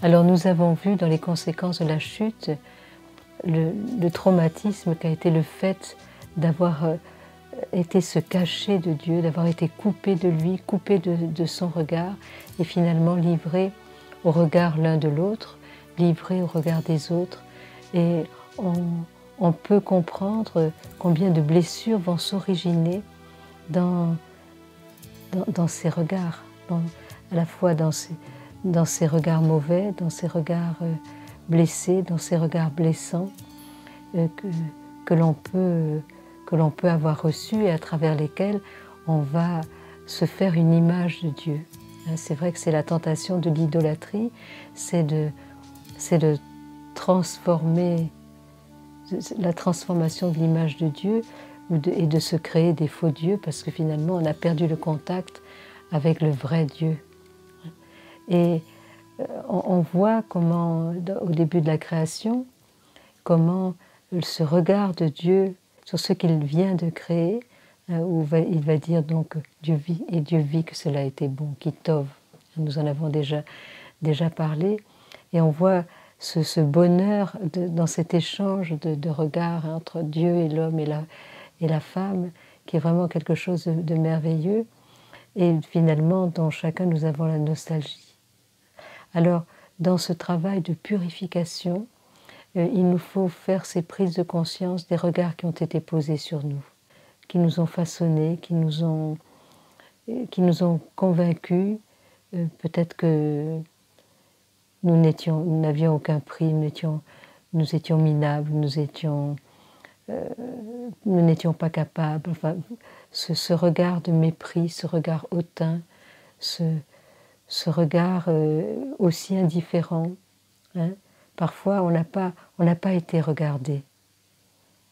Alors nous avons vu dans les conséquences de la chute le traumatisme qu'a été le fait d'avoir été se cacher de Dieu, d'avoir été coupé de lui, coupé de son regard et finalement livré au regard l'un de l'autre, livré au regard des autres. Et on peut comprendre combien de blessures vont s'originer dans ces regards, à la fois dans ces regards mauvais, dans ces regards blessés, dans ces regards blessants que l'on peut avoir reçus et à travers lesquels on va se faire une image de Dieu. C'est vrai que c'est la tentation de l'idolâtrie, c'est de transformer, la transformation de l'image de Dieu et de se créer des faux dieux parce que finalement on a perdu le contact avec le vrai Dieu. Et on voit comment, au début de la création, comment ce regard de Dieu sur ce qu'il vient de créer, où il va dire donc Dieu vit et Dieu vit que cela était bon, qui tov. Nous en avons déjà parlé, et on voit ce bonheur dans cet échange de regards entre Dieu et l'homme et la femme, qui est vraiment quelque chose de merveilleux, et finalement dont chacun nous avons la nostalgie. Alors, dans ce travail de purification, il nous faut faire ces prises de conscience des regards qui ont été posés sur nous, qui nous ont façonnés, qui nous ont convaincus. Peut-être que nous n'avions aucun prix, nous étions minables, nous n'étions pas capables. Enfin, ce regard de mépris, ce regard hautain, ce regard aussi indifférent. Hein. Parfois, on n'a pas été regardé.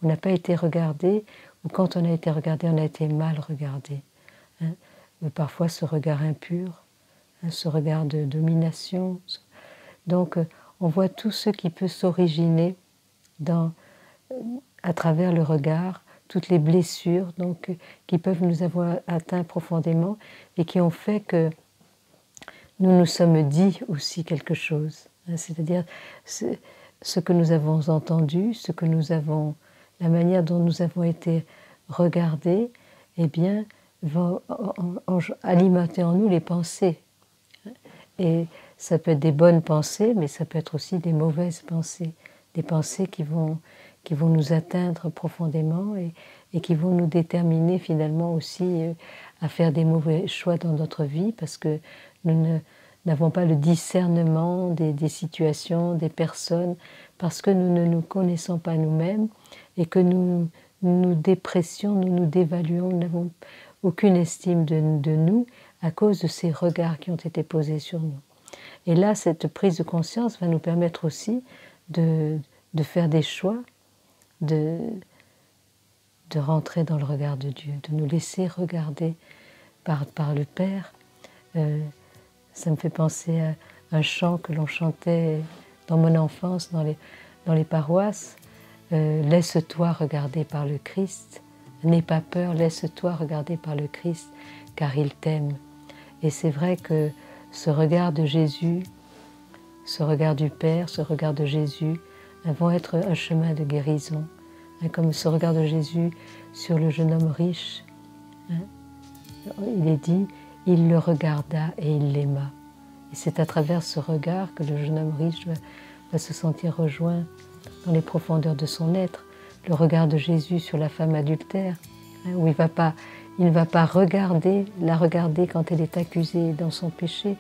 On n'a pas été regardé, ou quand on a été regardé, on a été mal regardé. Hein. Parfois, ce regard impur, hein, ce regard de domination. Donc, on voit tout ce qui peut s'originer à travers le regard, toutes les blessures donc, qui peuvent nous avoir atteints profondément et qui ont fait que nous nous sommes dit aussi quelque chose. C'est-à-dire ce que nous avons entendu, la manière dont nous avons été regardés, eh bien, va alimenter en nous les pensées. Et ça peut être des bonnes pensées, mais ça peut être aussi des mauvaises pensées, des pensées qui vont nous atteindre profondément et qui vont nous déterminer finalement aussi à faire des mauvais choix dans notre vie parce que nous n'avons pas le discernement des situations, des personnes, parce que nous ne nous connaissons pas nous-mêmes et que nous nous dépressions, nous nous dévaluons, nous n'avons aucune estime de nous à cause de ces regards qui ont été posés sur nous. Et là, cette prise de conscience va nous permettre aussi de faire des choix, de rentrer dans le regard de Dieu, de nous laisser regarder par le Père. Ça me fait penser à un chant que l'on chantait dans mon enfance, dans les paroisses. Laisse-toi regarder par le Christ, n'aie pas peur, laisse-toi regarder par le Christ, car il t'aime. Et c'est vrai que ce regard de Jésus, ce regard du Père, ce regard de Jésus, vont être un chemin de guérison. Comme ce regard de Jésus sur le jeune homme riche. Il est dit, il le regarda et il l'aima. Et c'est à travers ce regard que le jeune homme riche va se sentir rejoint dans les profondeurs de son être. Le regard de Jésus sur la femme adultère, où il ne va pas la regarder quand elle est accusée dans son péché.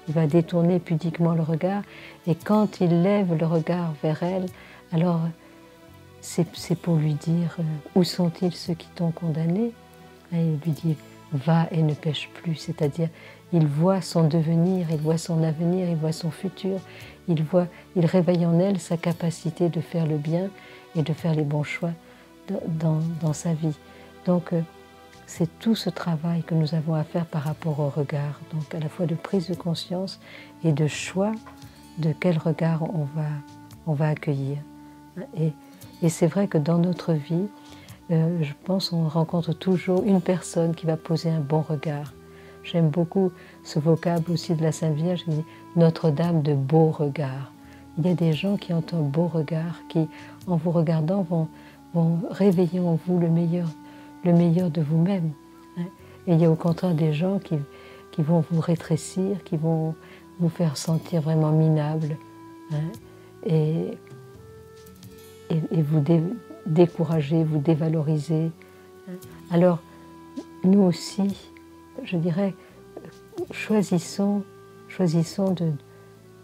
Il va détourner pudiquement le regard. Et quand il lève le regard vers elle, alors c'est pour lui dire « Où sont-ils ceux qui t'ont condamné ?» Et il lui dit « Va et ne pêche plus », c'est-à-dire il voit son devenir, il voit son avenir, il voit son futur, il réveille en elle sa capacité de faire le bien et de faire les bons choix dans sa vie. Donc c'est tout ce travail que nous avons à faire par rapport au regard, donc à la fois de prise de conscience et de choix de quel regard on va accueillir. Et c'est vrai que dans notre vie, je pense qu'on rencontre toujours une personne qui va poser un bon regard J'aime beaucoup ce vocable aussi de la Sainte Vierge qui dit « Notre-Dame de beaux regards ». Il y a des gens qui ont un beau regard, qui, en vous regardant, vont réveiller en vous le meilleur de vous-même. Hein. Et il y a au contraire des gens qui vont vous rétrécir, qui vont vous faire sentir vraiment minable, hein, et vous décourager, vous dévaloriser. Alors, nous aussi, je dirais, choisissons de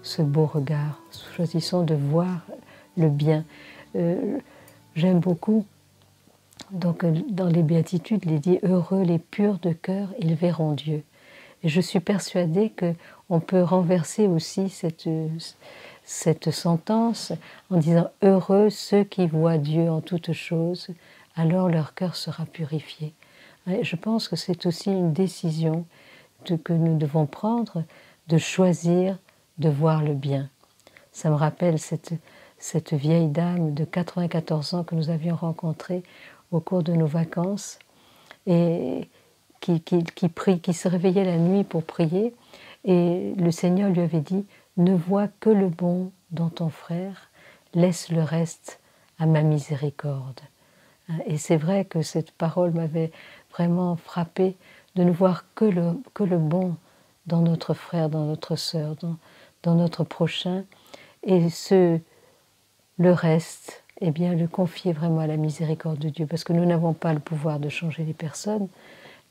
ce beau regard, choisissons de voir le bien. J'aime beaucoup, donc, dans les béatitudes, il est dit « Heureux les purs de cœur, ils verront Dieu ». Et je suis persuadée qu'on peut renverser aussi cette sentence en disant « Heureux ceux qui voient Dieu en toutes choses, alors leur cœur sera purifié ». Et je pense que c'est aussi une décision que nous devons prendre, de choisir de voir le bien. Ça me rappelle cette vieille dame de 94 ans que nous avions rencontrée au cours de nos vacances et qui se réveillait la nuit pour prier, et le Seigneur lui avait dit « Ne vois que le bon dans ton frère, laisse le reste à ma miséricorde ». Et c'est vrai que cette parole m'avait vraiment frappée, de ne voir que le bon dans notre frère, dans notre sœur, dans notre prochain, et le reste, eh bien, le confier vraiment à la miséricorde de Dieu, parce que nous n'avons pas le pouvoir de changer les personnes.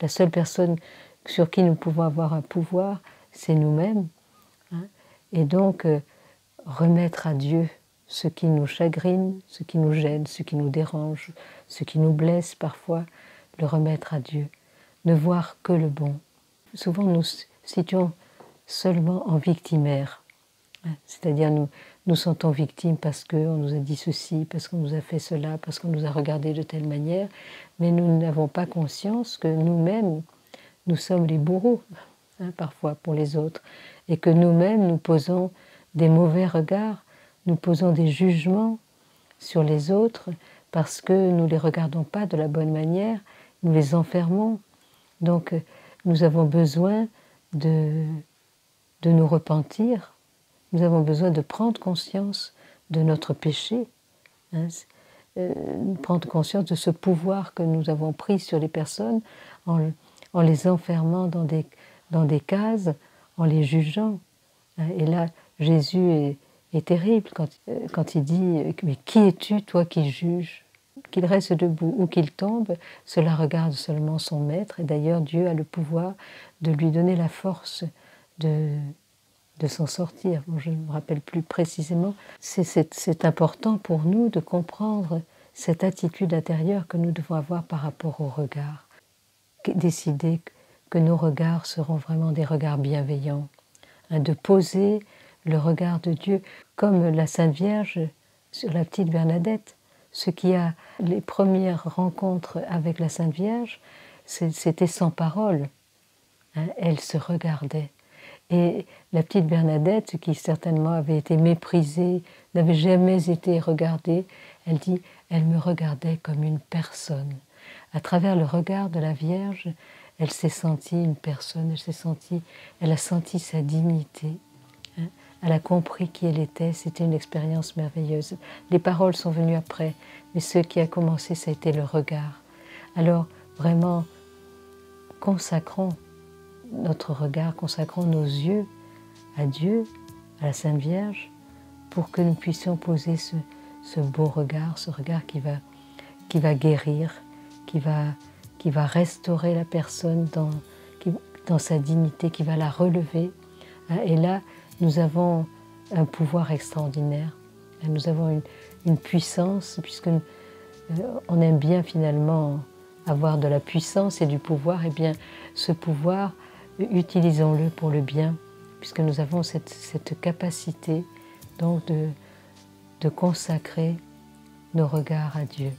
La seule personne sur qui nous pouvons avoir un pouvoir, c'est nous-mêmes. Hein. Et donc, remettre à Dieu ce qui nous chagrine, ce qui nous gêne, ce qui nous dérange, ce qui nous blesse parfois, le remettre à Dieu. Ne voir que le bon. Souvent, nous situons seulement en victimaire. C'est-à-dire, nous sentons victimes parce qu'on nous a dit ceci, parce qu'on nous a fait cela, parce qu'on nous a regardé de telle manière, mais nous n'avons pas conscience que nous-mêmes, nous sommes les bourreaux, hein, parfois pour les autres, et que nous-mêmes, nous posons des mauvais regards, nous posons des jugements sur les autres parce que nous ne les regardons pas de la bonne manière, nous les enfermons. Donc, nous avons besoin de nous repentir. Nous avons besoin de prendre conscience de notre péché, hein, prendre conscience de ce pouvoir que nous avons pris sur les personnes en les enfermant dans des cases, en les jugeant. Et là, Jésus est terrible quand il dit « Mais qui es-tu, toi qui juges ?» Qu'il reste debout ou qu'il tombe, cela regarde seulement son maître. Et d'ailleurs, Dieu a le pouvoir de lui donner la force de s'en sortir. Bon, je ne me rappelle plus précisément. C'est important pour nous de comprendre cette attitude intérieure que nous devons avoir par rapport au regard. Décider que nos regards seront vraiment des regards bienveillants. Hein, de poser le regard de Dieu comme la Sainte Vierge sur la petite Bernadette. Ce qui a les premières rencontres avec la Sainte Vierge, c'était sans parole. Hein, elle se regardait. Et la petite Bernadette, qui certainement avait été méprisée, n'avait jamais été regardée, elle dit « elle me regardait comme une personne ». À travers le regard de la Vierge, elle s'est sentie une personne, elle a senti sa dignité. Hein. Elle a compris qui elle était, c'était une expérience merveilleuse. Les paroles sont venues après, mais ce qui a commencé, ça a été le regard. Alors, vraiment, consacrons notre regard, consacrons nos yeux à Dieu, à la Sainte Vierge, pour que nous puissions poser ce beau regard, ce regard qui va guérir, qui va restaurer la personne dans sa dignité, qui va la relever. Et là, nous avons un pouvoir extraordinaire. Nous avons une puissance, puisque on aime bien finalement avoir de la puissance et du pouvoir. Et bien, ce pouvoir, utilisons-le pour le bien, puisque nous avons cette capacité donc de consacrer nos regards à Dieu.